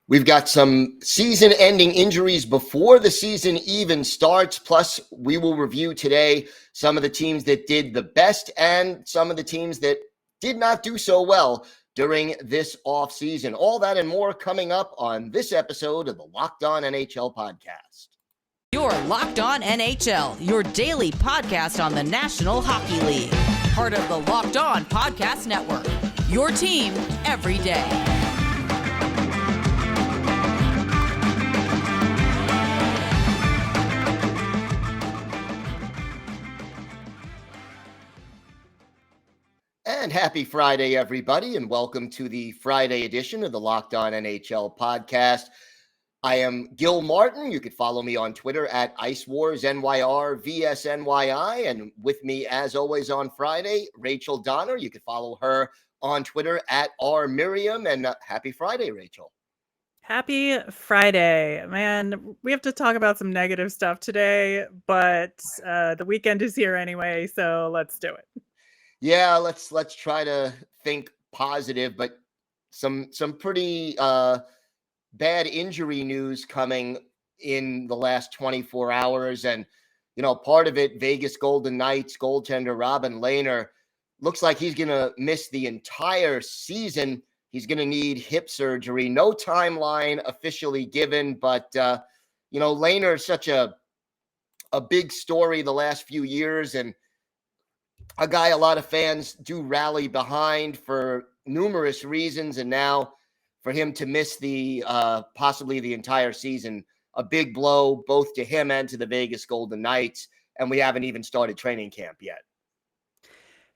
We've got some season-ending injuries before the season even starts. Plus, we will review today some of the teams that did the best and some of the teams that did not do so well during this offseason. All that and more coming up on this episode of the Locked On NHL podcast. You're Locked On NHL, your daily podcast on the National Hockey League. Part of the Locked On Podcast Network, your team every day. And happy Friday, everybody, and welcome to the Friday edition of the Locked On NHL podcast. I am Gil Martin. You can follow me on Twitter at IceWarsNYRVSNYI. And with me, as always, on Friday, Rachel Donner. You can follow her on Twitter at RMiriam. And happy Friday, Rachel. Happy Friday, man. We have to talk about some negative stuff today, but the weekend is here anyway, so let's do it. Yeah, let's try to think positive, but some pretty bad injury news coming in the last 24 hours. And, part of it, Vegas Golden Knights goaltender Robin Lehner looks like he's going to miss the entire season. He's going to need hip surgery. No timeline officially given, but, Lehner is such a big story the last few years, and a guy a lot of fans do rally behind for numerous reasons. And now for him to miss the possibly the entire season, a big blow both to him and to the Vegas Golden Knights. And we haven't even started training camp yet.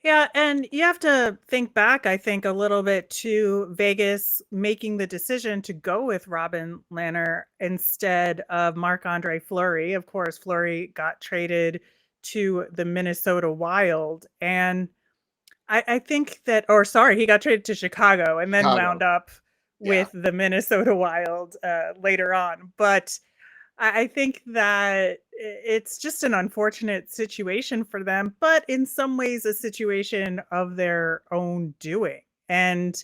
Yeah, and you have to think back, I think, a little bit to Vegas making the decision to go with Robin Lehner instead of Marc-Andre Fleury. Of course, Fleury got traded to the Minnesota Wild. And I think that, he got traded to Chicago and then wound up with the Minnesota Wild later on. But I think that it's just an unfortunate situation for them, but in some ways a situation of their own doing. And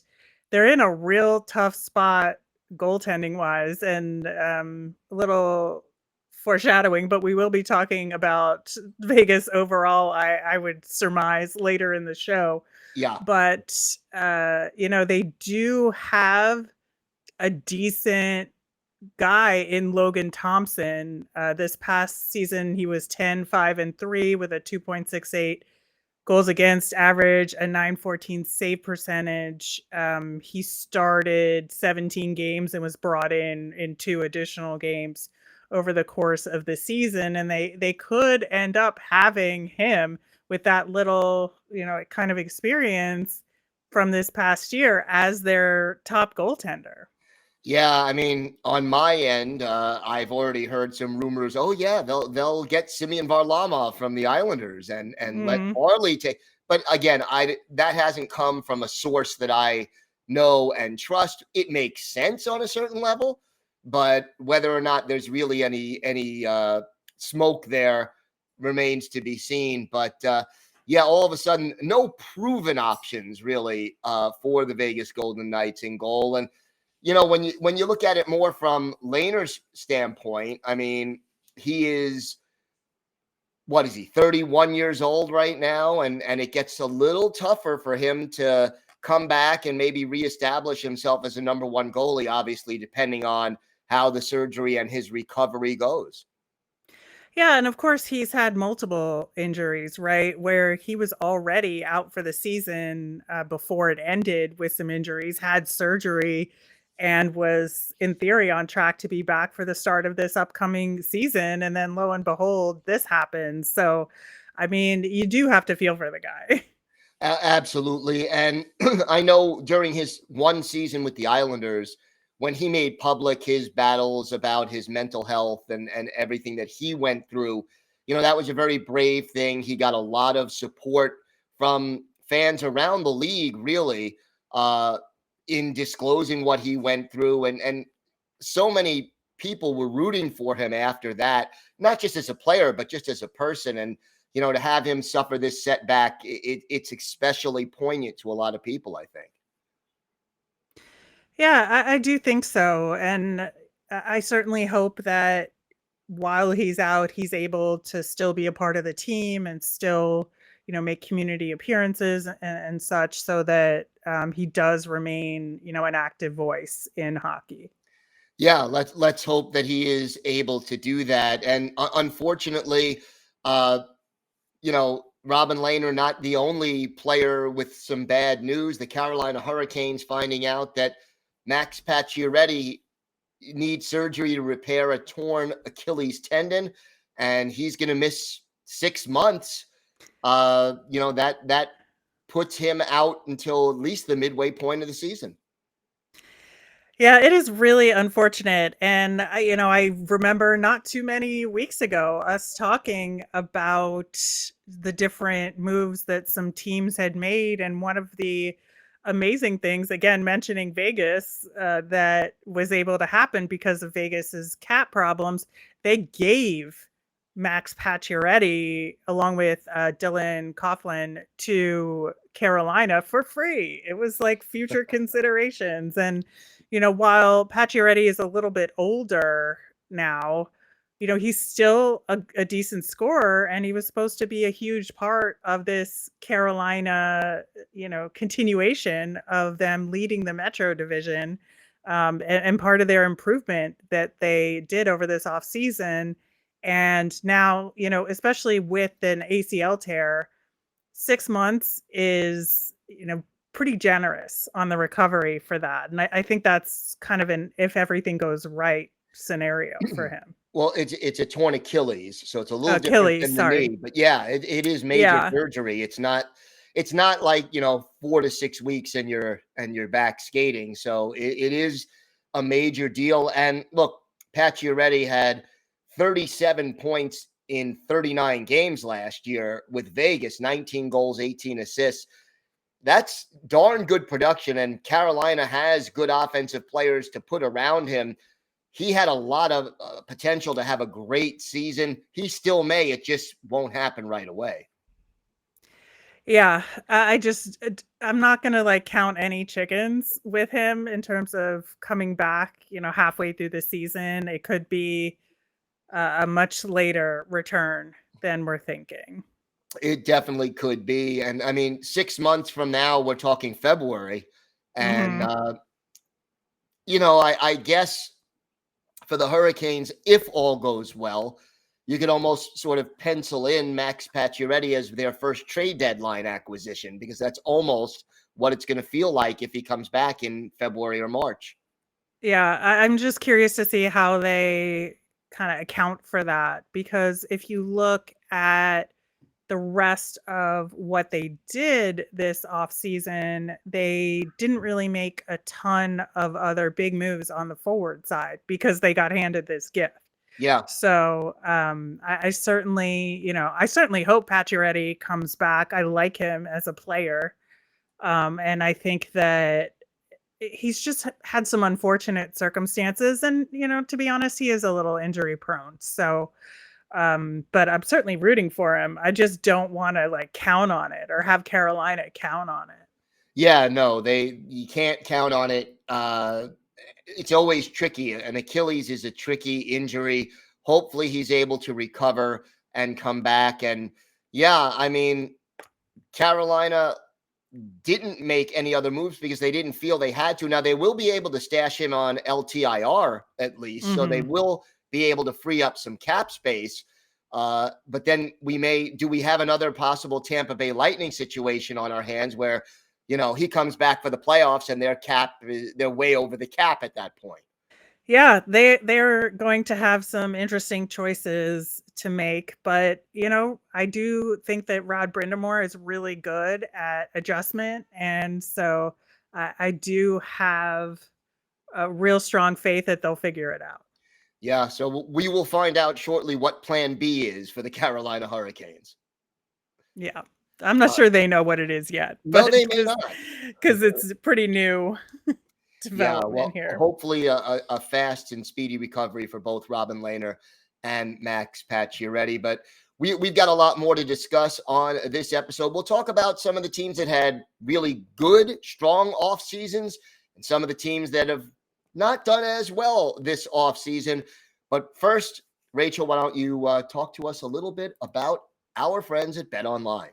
they're in a real tough spot goaltending wise, and a little foreshadowing, but we will be talking about Vegas overall, I would surmise, later in the show. Yeah. But, they do have a decent guy in Logan Thompson. This past season, he was 10-5-3 with a 2.68 goals against average, a .914 save percentage. He started 17 games and was brought in 2 additional games over the course of the season, and they could end up having him with that little, kind of experience from this past year as their top goaltender. Yeah, I mean, on my end, I've already heard some rumors. Oh yeah, they'll get Semyon Varlamov from the Islanders and let Barley take. But again, that hasn't come from a source that I know and trust. It makes sense on a certain level, but whether or not there's really any smoke there remains to be seen. But all of a sudden, no proven options really for the Vegas Golden Knights in goal. And when you look at it more from Lehner's standpoint, I mean, he is, 31 years old right now, and it gets a little tougher for him to come back and maybe reestablish himself as a number one goalie, obviously, depending on how the surgery and his recovery goes. Yeah, and of course he's had multiple injuries, right? Where he was already out for the season before it ended with some injuries, had surgery, and was in theory on track to be back for the start of this upcoming season. And then lo and behold, this happens. So, I mean, you do have to feel for the guy. Absolutely. And I know during his one season with the Islanders, when he made public his battles about his mental health and everything that he went through, that was a very brave thing. He got a lot of support from fans around the league, really, in disclosing what he went through. And so many people were rooting for him after that, not just as a player, but just as a person. And, to have him suffer this setback, it's especially poignant to a lot of people, I think. Yeah, I do think so. And I certainly hope that while he's out, he's able to still be a part of the team and still, make community appearances and such so that he does remain, an active voice in hockey. Yeah, let's hope that he is able to do that. And unfortunately, uh, Robin Lehner not the only player with some bad news. The Carolina Hurricanes finding out that Max Pacioretty needs surgery to repair a torn Achilles tendon, and he's going to miss 6 months. That puts him out until at least the midway point of the season. Yeah, it is really unfortunate. And I remember not too many weeks ago us talking about the different moves that some teams had made. And one of the amazing things, again, mentioning Vegas, that was able to happen because of Vegas's cap problems, they gave Max Pacioretty along with Dylan Coughlin to Carolina for free. It was like future considerations. And while Pacioretty is a little bit older now, he's still a decent scorer, and he was supposed to be a huge part of this Carolina, continuation of them leading the Metro division, and part of their improvement that they did over this offseason. And now, especially with an ACL tear, 6 months is, pretty generous on the recovery for that. And I think that's kind of an if everything goes right scenario for him. Well, it's a torn Achilles, so it's a little different Achilles, than the knee. sorry. But yeah, it is major Yeah. surgery. It's not like 4 to 6 weeks and you're back skating. So it is a major deal. And look, Pacioretty had 37 points in 39 games last year with Vegas, 19 goals, 18 assists. That's darn good production, and Carolina has good offensive players to put around him. He had a lot of potential to have a great season. He still may. It just won't happen right away. Yeah. I'm not going to count any chickens with him in terms of coming back, halfway through the season. It could be a much later return than we're thinking. It definitely could be. And I mean, 6 months from now, we're talking February. And, Mhm. I guess for the Hurricanes, if all goes well, you could almost sort of pencil in Max Pacioretty as their first trade deadline acquisition, because that's almost what it's going to feel like if he comes back in February or March. Yeah, I'm just curious to see how they kind of account for that, because if you look at the rest of what they did this offseason, they didn't really make a ton of other big moves on the forward side because they got handed this gift. Yeah. So I certainly, I certainly hope Pacioretty comes back. I like him as a player. And I think that he's just had some unfortunate circumstances. And, to be honest, he is a little injury prone. So, but I'm certainly rooting for him. I just don't want to count on it or have Carolina count on it. Yeah, no, you can't count on it. It's always tricky. An Achilles is a tricky injury. Hopefully he's able to recover and come back. And yeah, I mean, Carolina didn't make any other moves because they didn't feel they had to. Now they will be able to stash him on LTIR at least. So they will be able to free up some cap space. But then do we have another possible Tampa Bay Lightning situation on our hands where, he comes back for the playoffs and they're way over the cap at that point. Yeah, they're going to have some interesting choices to make, but I do think that Rod Brindamore is really good at adjustment, and so I do have a real strong faith that they'll figure it out. Yeah, so we will find out shortly what Plan B is for the Carolina Hurricanes. Yeah, I'm not sure they know what it is yet, No, but they may not, because it's pretty new Yeah, development well, here. hopefully a fast and speedy recovery for both Robin Lehner and Max Pacioretty. But we've got a lot more to discuss on this episode. We'll talk about some of the teams that had really good, strong off seasons and some of the teams that have not done as well this offseason. But first, Rachel, why don't you talk to us a little bit about our friends at BetOnline?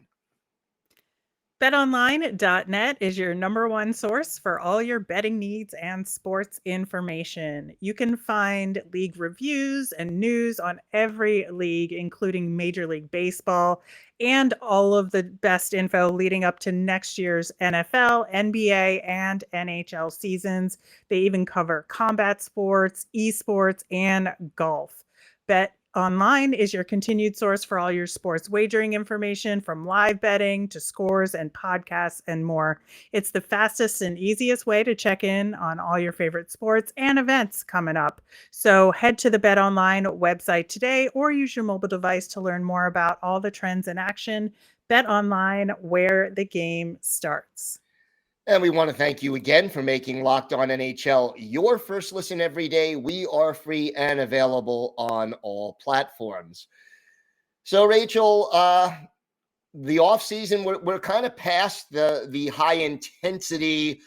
BetOnline.net is your number one source for all your betting needs and sports information. You can find league reviews and news on every league, including Major League Baseball, and all of the best info leading up to next year's NFL, NBA, and NHL seasons. They even cover combat sports, esports, and golf. Bet Online is your continued source for all your sports wagering information, from live betting to scores and podcasts and more. It's the fastest and easiest way to check in on all your favorite sports and events coming up. So head to the Bet Online website today or use your mobile device to learn more about all the trends in action. Bet Online, where the game starts. And we want to thank you again for making Locked On NHL your first listen every day. We are free and available on all platforms. So, Rachel, the offseason, we're kind of past the high intensity,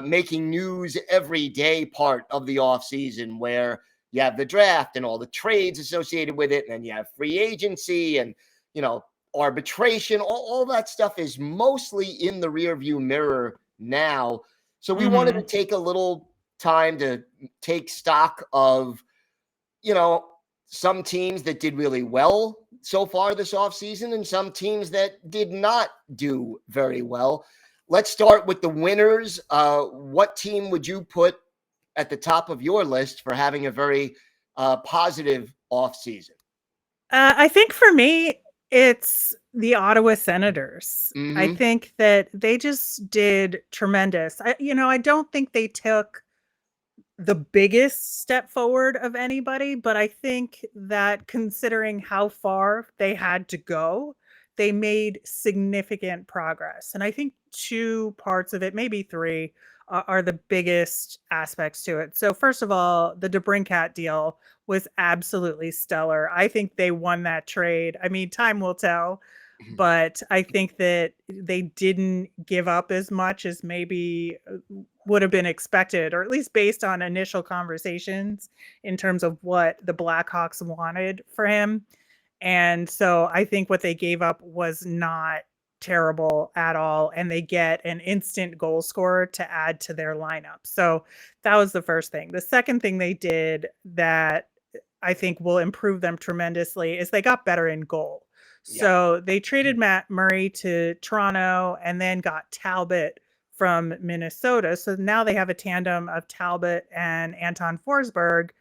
making news every day part of the offseason, where you have the draft and all the trades associated with it, and then you have free agency and, arbitration. All that stuff is mostly in the rearview mirror now. So we wanted to take a little time to take stock of, some teams that did really well so far this offseason and some teams that did not do very well. Let's start with the winners. What team would you put at the top of your list for having a very positive offseason? I think for me, it's the Ottawa Senators. I think that they just did tremendous. I don't think they took the biggest step forward of anybody, but I think that considering how far they had to go, they made significant progress. And I think two parts of it, maybe three, are the biggest aspects to it. So first of all, the DeBrincat deal was absolutely stellar. I think they won that trade. I mean, time will tell, but I think that they didn't give up as much as maybe would have been expected, or at least based on initial conversations in terms of what the Blackhawks wanted for him. And so I think what they gave up was not terrible at all, and they get an instant goal scorer to add to their lineup. So that was the first thing. The second thing they did that I think will improve them tremendously is they got better in goal. So they traded Matt Murray to Toronto and then got Talbot from Minnesota. So now they have a tandem of Talbot and Anton Forsberg,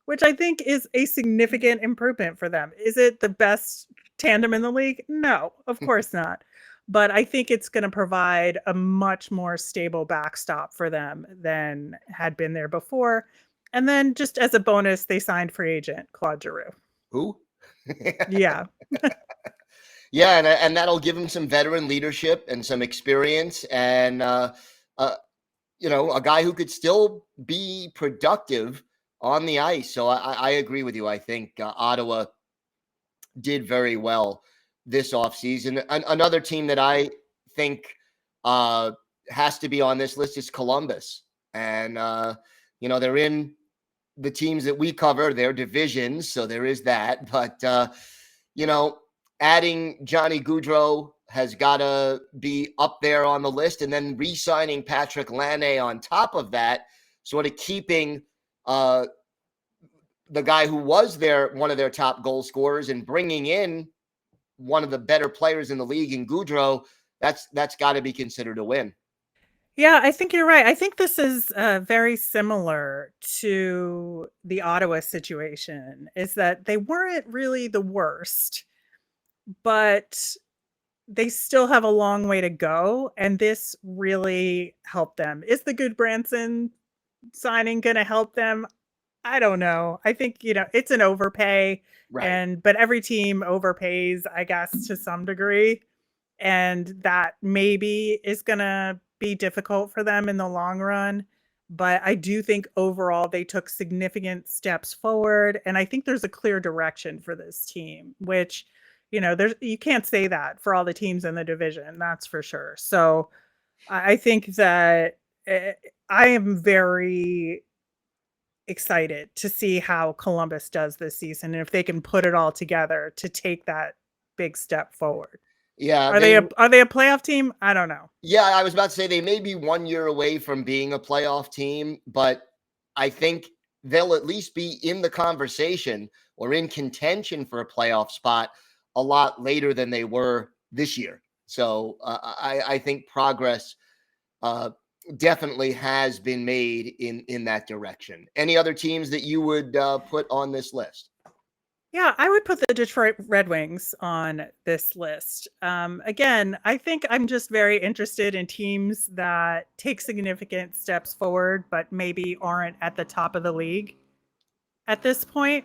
which I think is a significant improvement for them. Is it the best tandem in the league? No, of course not. But I think it's going to provide a much more stable backstop for them than had been there before. And then just as a bonus, they signed free agent Claude Giroux. Who? Yeah. Yeah, and that'll give him some veteran leadership and some experience, and a guy who could still be productive on the ice. So I agree with you. I think Ottawa did very well this offseason. Another team that I think has to be on this list is Columbus, and they're in the teams that we cover, their divisions, so there is that. But adding Johnny Gaudreau has got to be up there on the list, and then re-signing Patrick Laine on top of that, sort of keeping the guy who was one of their top goal scorers and bringing in one of the better players in the league in Gaudreau. That's got to be considered a win. Yeah, I think you're right. I think this is very similar to the Ottawa situation, is that they weren't really the worst, but they still have a long way to go, and this really helped them. Is the Goodbranson signing going to help them? I don't know. I think, it's an overpay, Right. but every team overpays, I guess, to some degree, and that maybe is going to be difficult for them in the long run. But I do think overall they took significant steps forward, and I think there's a clear direction for this team, which you can't say that for all the teams in the division, that's for sure. So I think that I am very excited to see how Columbus does this season and if they can put it all together to take that big step forward. Yeah, Are they a playoff team? I don't know. Yeah, I was about to say they may be 1 year away from being a playoff team, but I think they'll at least be in the conversation or in contention for a playoff spot a lot later than they were this year. So I think progress uh, definitely has been made in that direction. Any other teams that you would put on this list? Yeah, I would put the Detroit Red Wings on this list. Again, I think I'm just very interested in teams that take significant steps forward, but maybe aren't at the top of the league at this point.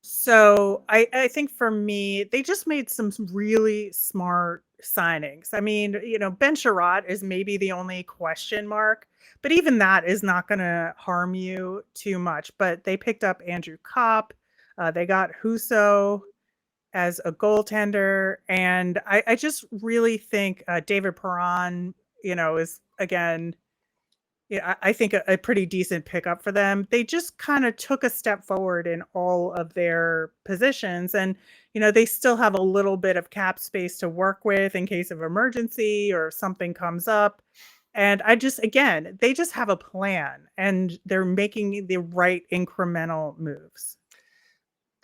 So I think for me, they just made some really smart signings. I mean, Ben Sherratt is maybe the only question mark, but even that is not going to harm you too much. But they picked up Andrew Kopp. They got Husso as a goaltender. And I just really think David Perron, is again, yeah, I think a pretty decent pickup for them. They just kind of took a step forward in all of their positions. And, they still have a little bit of cap space to work with in case of emergency or something comes up. And again, they just have a plan and they're making the right incremental moves.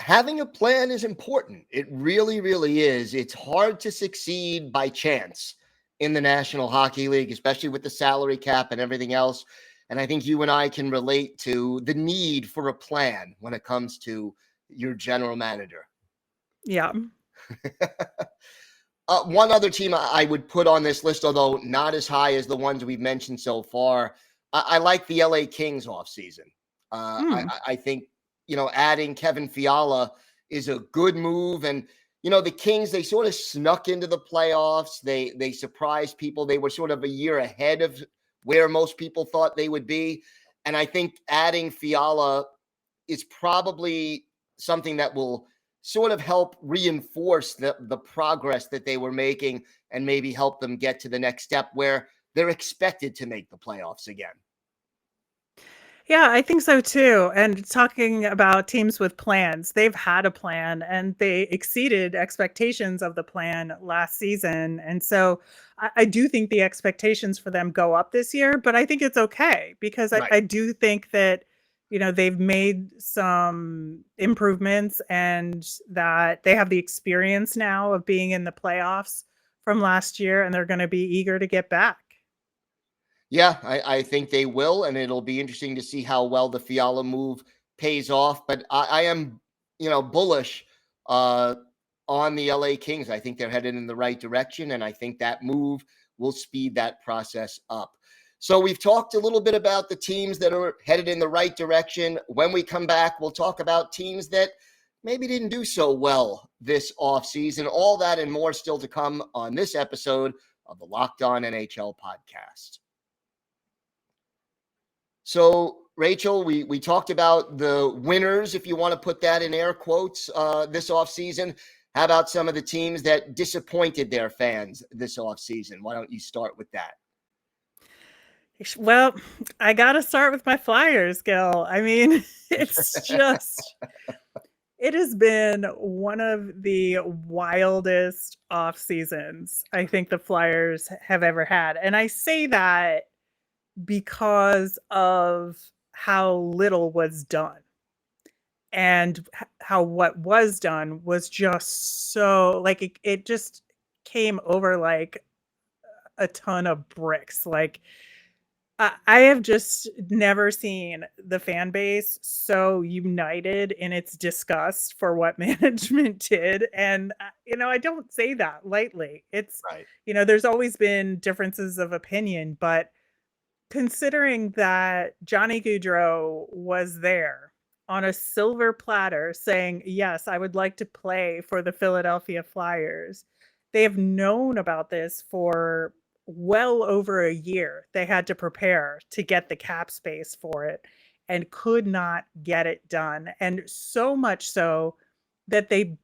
Having a plan is important. It really, really is. It's hard to succeed by chance in the National Hockey League, especially with the salary cap and everything else. And I think you and I can relate to the need for a plan when it comes to your general manager. Yeah. One other team I would put on this list, although not as high as the ones we've mentioned so far, I like the LA Kings offseason. I think, adding Kevin Fiala is a good move. And, the Kings, they sort of snuck into the playoffs. They surprised people. They were sort of a year ahead of where most people thought they would be. And I think adding Fiala is probably something that will sort of help reinforce the progress that they were making and maybe help them get to the next step where they're expected to make the playoffs again. Yeah, I think so too. And talking about teams with plans, they've had a plan and they exceeded expectations of the plan last season. And so I do think the expectations for them go up this year, but I think it's okay because Right. I do think that, they've made some improvements and that they have the experience now of being in the playoffs from last year and they're going to be eager to get back. Yeah, I think they will, and it'll be interesting to see how well the Fiala move pays off. But I am, bullish on the LA Kings. I think they're headed in the right direction, and I think that move will speed that process up. So we've talked a little bit about the teams that are headed in the right direction. When we come back, we'll talk about teams that maybe didn't do so well this offseason. All that and more still to come on this episode of the Locked On NHL podcast. So, Rachel, we talked about the winners, if you want to put that in air quotes, this offseason. How about some of the teams that disappointed their fans this offseason? Why don't you start with that? Well, I got to start with my Flyers, Gil. I mean, it's just, it has been one of the wildest off seasons I think the Flyers have ever had. And I say that because of how little was done and how what was done was just so like it just came over like a ton of bricks. Like I have just never seen the fan base so united in its disgust for what management did. And, I don't say that lightly. It's, Right. There's always been differences of opinion, but considering that Johnny Gaudreau was there on a silver platter saying, yes, I would like to play for the Philadelphia Flyers. They have known about this for well over a year. They had to prepare to get the cap space for it and could not get it done. And so much so that they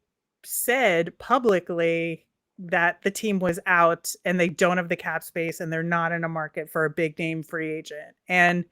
said publicly, that the team was out and they don't have the cap space and they're not in a market for a big name free agent. And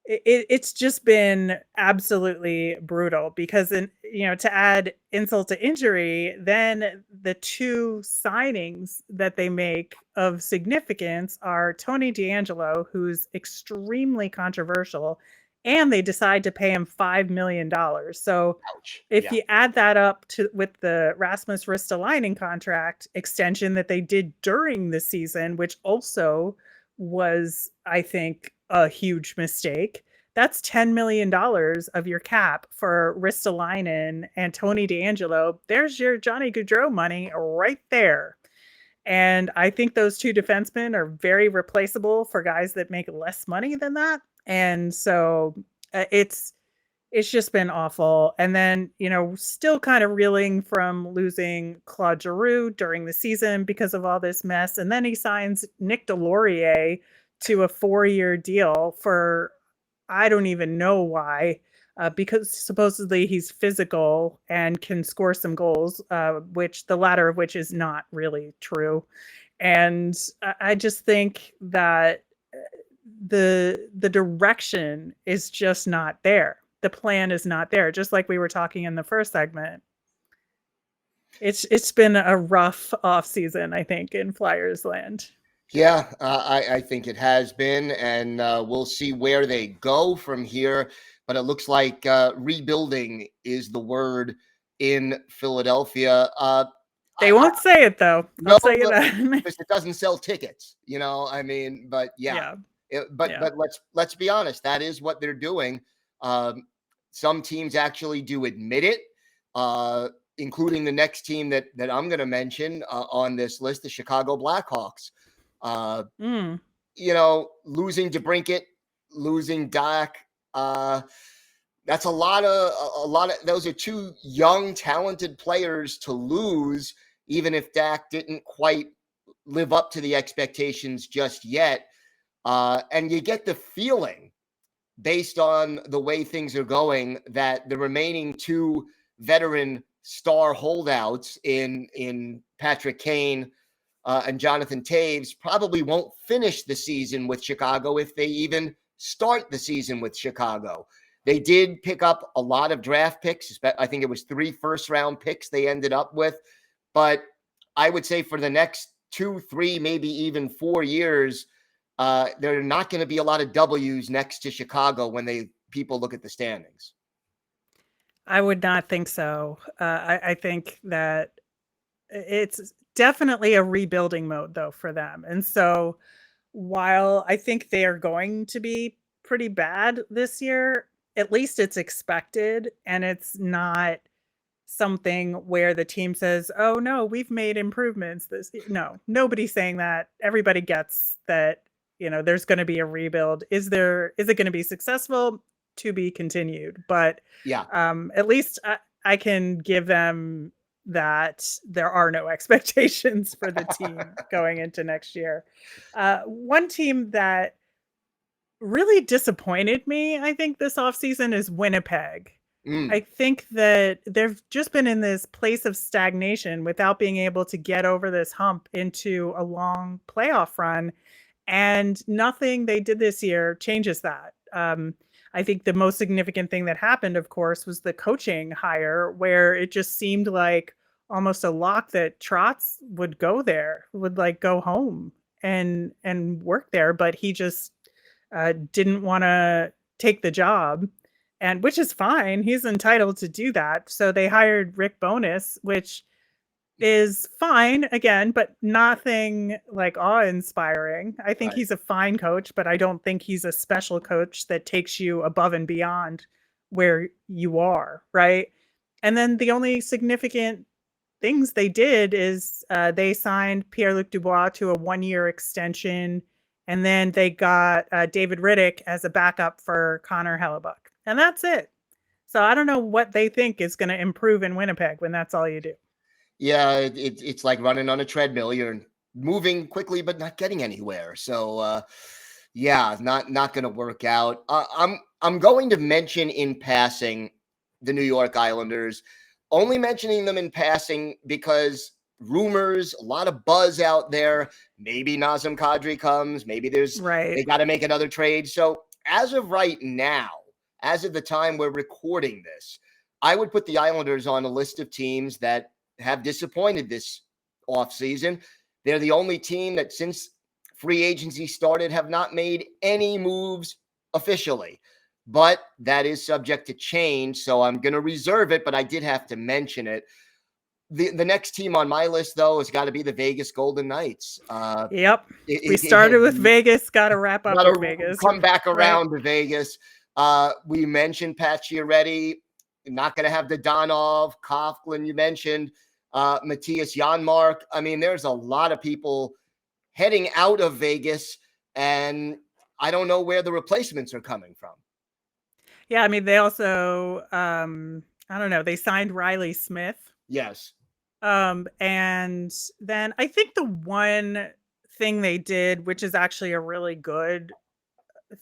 it's just been absolutely brutal because, to add insult to injury, then the two signings that they make of significance are Tony DeAngelo, who's extremely controversial, and they decide to pay him $5 million. So Ouch. if you add that up with the Rasmus Ristolainen contract extension that they did during the season, which also was, I think, a huge mistake, that's $10 million of your cap for Ristolainen and Tony DeAngelo. There's your Johnny Gaudreau money right there. And I think those two defensemen are very replaceable for guys that make less money than that. And so it's just been awful. And then, still kind of reeling from losing Claude Giroux during the season because of all this mess. And then he signs Nick Delorier to a 4-year deal for, I don't even know why, because supposedly he's physical and can score some goals, which the latter of which is not really true. And I just think that the direction is just not there. The plan is not there. Just like we were talking in the first segment. It's been a rough offseason, I think, in Flyers land. Yeah, I think it has been, and we'll see where they go from here. But it looks like rebuilding is the word in Philadelphia. They won't say it, though. I'll tell you that. Because it doesn't sell tickets, but yeah. But let's be honest, that is what they're doing. Some teams actually do admit it, including the next team that I'm going to mention on this list, the Chicago Blackhawks. Losing DeBrincat, losing Dak, that's a lot of those are two young, talented players to lose, even if Dak didn't quite live up to the expectations just yet. And you get the feeling, based on the way things are going, that the remaining two veteran star holdouts in Patrick Kane and Jonathan Taves probably won't finish the season with Chicago if they even start the season with Chicago. They did pick up a lot of draft picks. I think it was 3 first-round picks they ended up with. But I would say for the next 2, 3, maybe even 4 years, there are not going to be a lot of W's next to Chicago when people look at the standings. I would not think so. I think that it's definitely a rebuilding mode, though, for them. And so while I think they are going to be pretty bad this year, at least it's expected, and it's not something where the team says, oh, no, we've made improvements. No, nobody's saying that. Everybody gets that, there's going to be a rebuild. Is it going to be successful? To be continued. But yeah, at least I can give them that there are no expectations for the team going into next year. One team that really disappointed me, I think, this offseason is Winnipeg. I think that they've just been in this place of stagnation without being able to get over this hump into a long playoff run. And nothing they did this year changes that. I think the most significant thing that happened, of course, was the coaching hire, where it just seemed like almost a lock that Trotz would go there, would go home and work there. But he just didn't want to take the job, and which is fine. He's entitled to do that. So they hired Rick Bowness, which is fine again, but nothing awe-inspiring. I think he's a fine coach, but I don't think he's a special coach that takes you above and beyond where you are, right? And then the only significant things they did is they signed Pierre-Luc Dubois to a 1-year extension, and then they got David Riddick as a backup for Connor Hellebuck. And that's it. So I don't know what they think is going to improve in Winnipeg when that's all you do. Yeah, it's like running on a treadmill. You're moving quickly, but not getting anywhere. So, not going to work out. I'm going to mention in passing the New York Islanders, only mentioning them in passing because rumors, a lot of buzz out there. Maybe Nazem Kadri comes. Maybe they got to make another trade. So as of right now, as of the time we're recording this, I would put the Islanders on a list of teams that have disappointed this offseason. They're the only team that since free agency started have not made any moves officially. But that is subject to change, so I'm going to reserve it, but I did have to mention it. The next team on my list, though, has got to be the Vegas Golden Knights. Yep. We started with Vegas, got to wrap up with Vegas. Come back around to Vegas. We mentioned Pacioretty, not going to have the Donov, Coughlin, you mentioned, Matthias Janmark. I mean, there's a lot of people heading out of Vegas, and I don't know where the replacements are coming from. Yeah, I mean, they also, I don't know, they signed Riley Smith. Yes. And then I think the one thing they did, which is actually a really good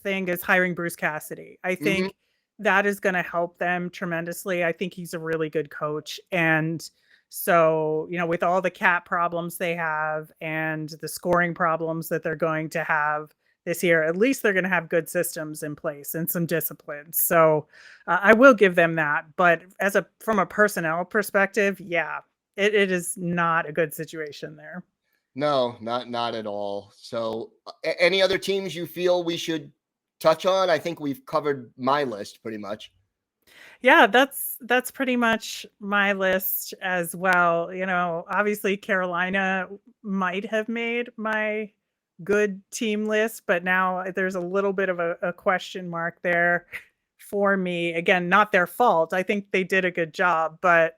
thing, is hiring Bruce Cassidy. I think that is going to help them tremendously. I think he's a really good coach. And so, with all the cap problems they have and the scoring problems that they're going to have this year, at least they're going to have good systems in place and some discipline. So I will give them that. But from a personnel perspective, yeah, it is not a good situation there. No, not at all. So any other teams you feel we should touch on? I think we've covered my list pretty much. Yeah, that's pretty much my list as well. Obviously Carolina might have made my good team list, but now there's a little bit of a question mark there for me. Again, not their fault. I think they did a good job, but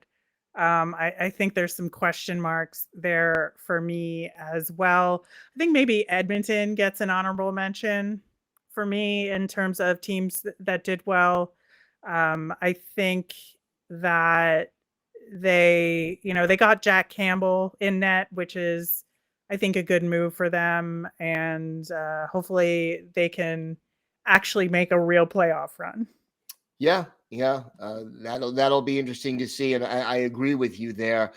I think there's some question marks there for me as well. I think maybe Edmonton gets an honorable mention for me in terms of teams that did well. I think that they got Jack Campbell in net, which is, I think, a good move for them. And hopefully they can actually make a real playoff run. Yeah. That'll be interesting to see. And I agree with you there.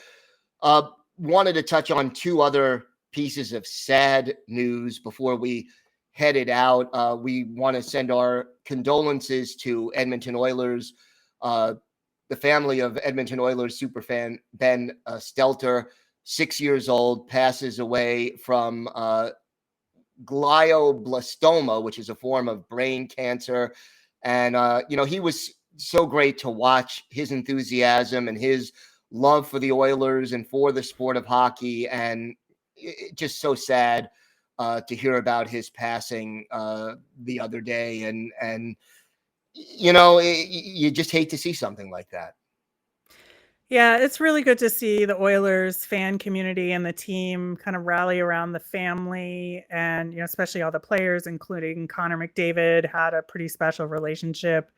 Wanted to touch on two other pieces of sad news before we headed out. We want to send our condolences to Edmonton Oilers, the family of Edmonton Oilers superfan Ben Stelter, 6 years old, passes away from glioblastoma, which is a form of brain cancer. And, he was so great to watch, his enthusiasm and his love for the Oilers and for the sport of hockey. And just so sad to hear about his passing the other day. And you just hate to see something like that. Yeah, it's really good to see the Oilers fan community and the team kind of rally around the family, and especially all the players, including Connor McDavid, had a pretty special relationship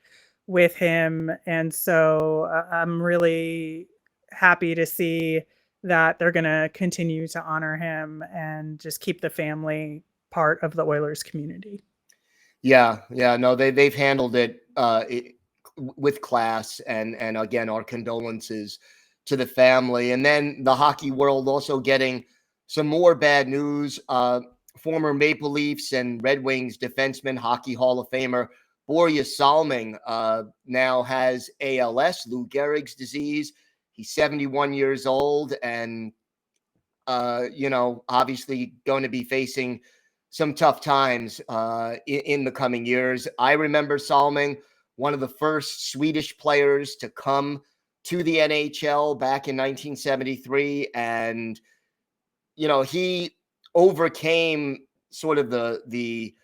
with him. And so I'm really happy to see that they're going to continue to honor him and just keep the family part of the Oilers community. Yeah. No, they've handled it with class, and again, our condolences to the family. And then the hockey world also getting some more bad news. Former Maple Leafs and Red Wings defenseman, Hockey Hall of Famer Borje Salming now has ALS, Lou Gehrig's disease. He's 71 years old, and obviously going to be facing some tough times in the coming years. I remember Salming, one of the first Swedish players to come to the NHL back in 1973. And, he overcame sort of the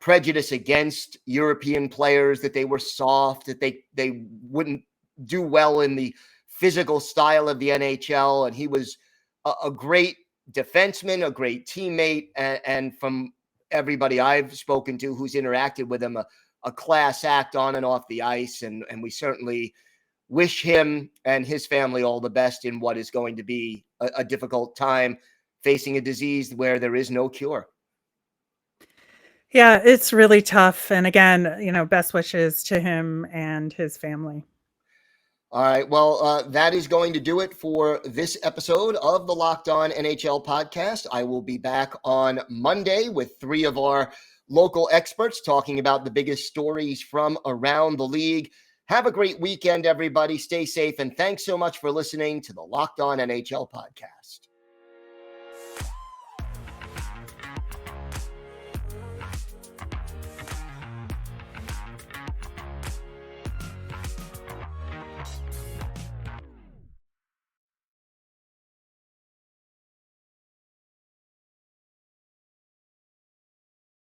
prejudice against European players, that they were soft, that they wouldn't do well in the physical style of the NHL. And he was a great defenseman, a great teammate. And from everybody I've spoken to who's interacted with him, a class act on and off the ice. And we certainly wish him and his family all the best in what is going to be a difficult time, facing a disease where there is no cure. Yeah, it's really tough. And again, best wishes to him and his family. All right. Well, that is going to do it for this episode of the Locked On NHL podcast. I will be back on Monday with 3 of our local experts talking about the biggest stories from around the league. Have a great weekend, everybody. Stay safe, and thanks so much for listening to the Locked On NHL podcast.